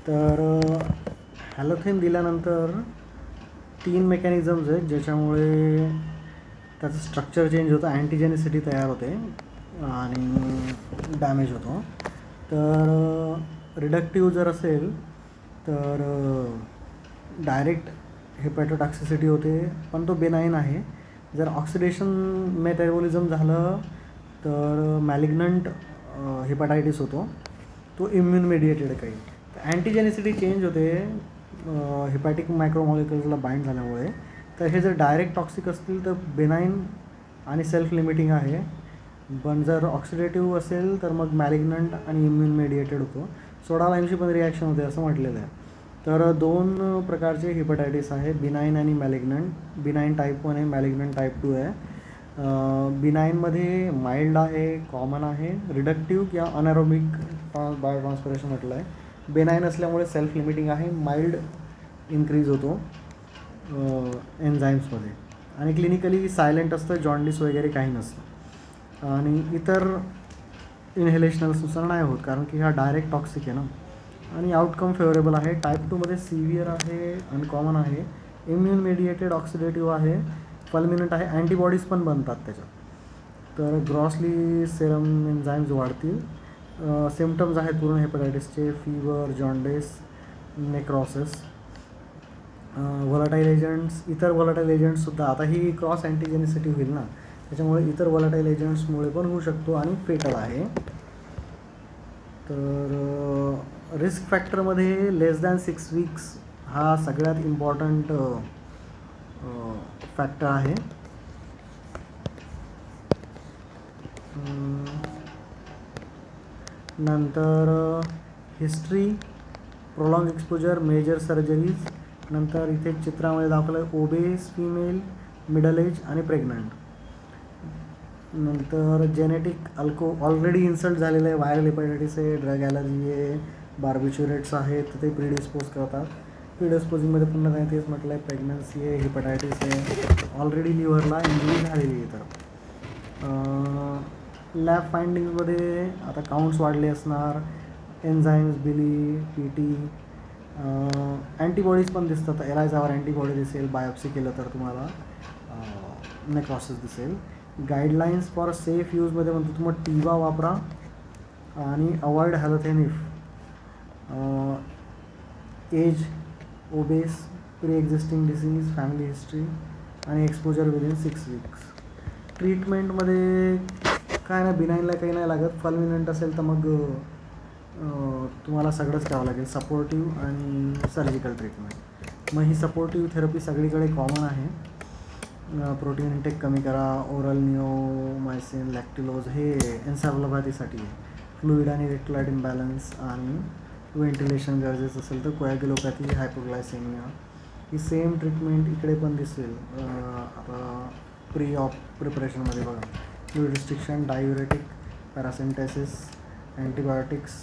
तर हॅलोथेन दिल्यानंतर 3 मेकॅनिझम्स आहेत ज्याच्यामुळे त्याचं स्ट्रक्चर चेंज होतं, अँटीजेनिसिटी तयार होते आणि डॅमेज होतो. तर रिडक्टिव्ह जर असेल तर डायरेक्ट हेपॅटोटॉक्सिसिटी होते, पण तो बेनाईन आहे. जर ऑक्सिडेशन मेटाबॉलिझम झालं तर मॅलिग्नंट हेपॅटायटिस होतो, तो इम्युन मेडिएटेड काही. अँटीजेनिसिटी चेंज होते हेपॅटिक मायक्रोमॉलिक्युल्सला बाइंड झाल्यामुळे. तर हे जर डायरेक्ट टॉक्सिक असतील तर बेनाईन आणि सेल्फ लिमिटिंग आहे, पण जर ऑक्सिडेटिव्ह असेल तर मग मॅलिग्नंट आणि इम्युन मेडिएटेड होतो. सोडा लाईमची पण रिॲक्शन होते असं म्हटलेलं आहे. तर 2 प्रकारचे हेपॅटायटिस आहे, बिनाईन आणि मॅलिग्नंट. बिनाईन टाईप 1 आहे, मॅलिग्नंट टाईप 2 आहे. बिनाईनमध्ये माइल्ड आहे, कॉमन आहे, रिडक्टिव्ह किंवा अनॅरोबिक बायोट्रान्सपिरेशन म्हटलं आहे. बेनाईन असल्यामुळे सेल्फ लिमिटिंग आहे, माइल्ड इन्क्रीज होतो एन्झाईम्समध्ये आणि क्लिनिकली सायलेंट असतं, जॉन्डिस वगैरे काही नसतं. आणि इतर इनहेलेशनल्सनुसार नाही होत कारण की हा डायरेक्ट टॉक्सिक आहे ना. आणि आउटकम फेवरेबल आहे. टाईप 2मध्ये सिव्हिअर आहे, अनकॉमन आहे, इम्युन मेडिएटेड ऑक्सिडेटिव्ह आहे, फल्मिनंट आहे, अँटीबॉडीज पण बनतात त्याच्यात. तर ग्रॉसली सेरम एन्झाईम्स वाढतील. सिम्पटम्स आहेत पूर्ण हेपॅटायटिसचे, fever, jaundice, necrosis. Volatile agents, इतर व्होलाटाईल एजंट्ससुद्धा, आता ही क्रॉस अँटीजेनिसिटी होईल ना, त्याच्यामुळे इतर व्होलाटाईल एजंट्समुळे पण होऊ शकतो आणि फेटल आहे. तर रिस्क फॅक्टरमध्ये लेस दॅन 6 वीक्स हा सगळ्यात इम्पॉर्टंट फॅक्टर आहे. नंतर history, prolong exposure, major surgeries. नंतर इथे चित्रामध्ये दाखवलं आहे ओबेस फिमेल, मिडल एज आणि प्रेग्नंट. नंतर जेनेटिक ऑलरेडी इन्सल्ट झालेलं आहे, व्हायरल हेपॅटायटिस आहे, ड्रग ॲलर्जी आहे, बार्बिच्युरेट्स आहेत, तर ते प्रिडिस्पोज करतात. प्रिडिस्पोजिंगमध्ये पुन्हा त्यांनी तेच म्हटलं आहे, प्रेग्नन्सी आहे, हेपॅटायटिस आहे, ऑलरेडी लिव्हरला इंजुरी झालेली आहे. तर लॅब फाइंडिंग्समध्ये आता काउंट्स वाढले असणार, एन्झाईम्स, बिली, पीटी, अँटीबॉडीज पण दिसतात. एलायझावर अँटीबॉडी दिसेल, बायोप्सी केलं तर तुम्हाला नेक्रोसिस दिसेल. गाईडलाईन्स फॉर सेफ यूजमध्ये म्हणतो तुम्हाला टीवा वापरा आणि avoid halothane if age, obese, pre existing disease, family history आणि एक्सपोजर विदिन 6 वीक्स. ट्रीटमेंटमध्ये काय नाही, बिनाईनला काही नाही लागत. फल्मिनंट असेल तर मग तुम्हाला सगळंच करावं लागेल, सपोर्टिव्ह आणि सर्जिकल ट्रीटमेंट. मग ही सपोर्टिव्ह थेरपी सगळीकडे कॉमन आहे. प्रोटीन इंटेक कमी करा, ओरल निओमायसिन, लॅक्टिलोज हे एन्सेफॅलोपॅथीसाठी आहे. फ्लुइड आणि इलेक्ट्रोलाइट इम्बॅलन्स आणि व्हेंटिलेशन गरजेचं असेल तर कोॲग्युलोपॅथी, हायपोग्लायसेमिया. ही सेम ट्रीटमेंट इकडे पण दिसेल. आता प्रिपरेशनमध्ये बघा, fluid restriction, diuretic, paracentesis, antibiotics,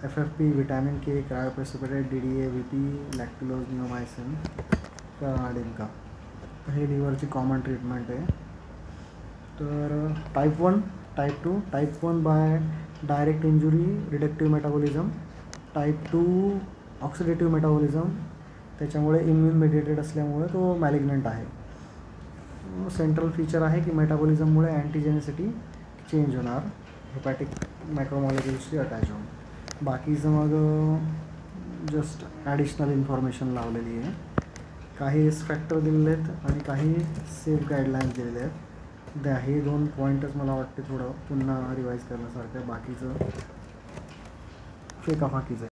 FFP, vitamin K, cryoprecipitate, DDA, VP, lactulose, neomycin, कर्नाडिका. हे लिव्हरची कॉमन ट्रीटमेंट आहे. तर type 1, type 2. Type 1 by direct injury, reductive metabolism. Type 2 oxidative metabolism, त्याच्यामुळे इम्युन मेडिएटेड असल्यामुळे तो मॅलिग्नंट आहे. सेंट्रल फीचर आहे की मेटाबॉलिझममुळे अँटीजेनिसिटी चेंज होणार, हेपॅटिक मायक्रोमॉलिक्युल्सशी अटॅच होऊन. बाकीचं मग जस्ट ॲडिशनल इन्फॉर्मेशन लावलेली आहे. काही रिस्क फॅक्टर दिलेले आहेत आणि काही सेफ गाईडलाईन्स दिलेले आहेत. हे 2 पॉईंटच मला वाटते थोडं पुन्हा रिवाईज करण्यासारखं आहे, बाकीचं फेकाफाकीचं आहे.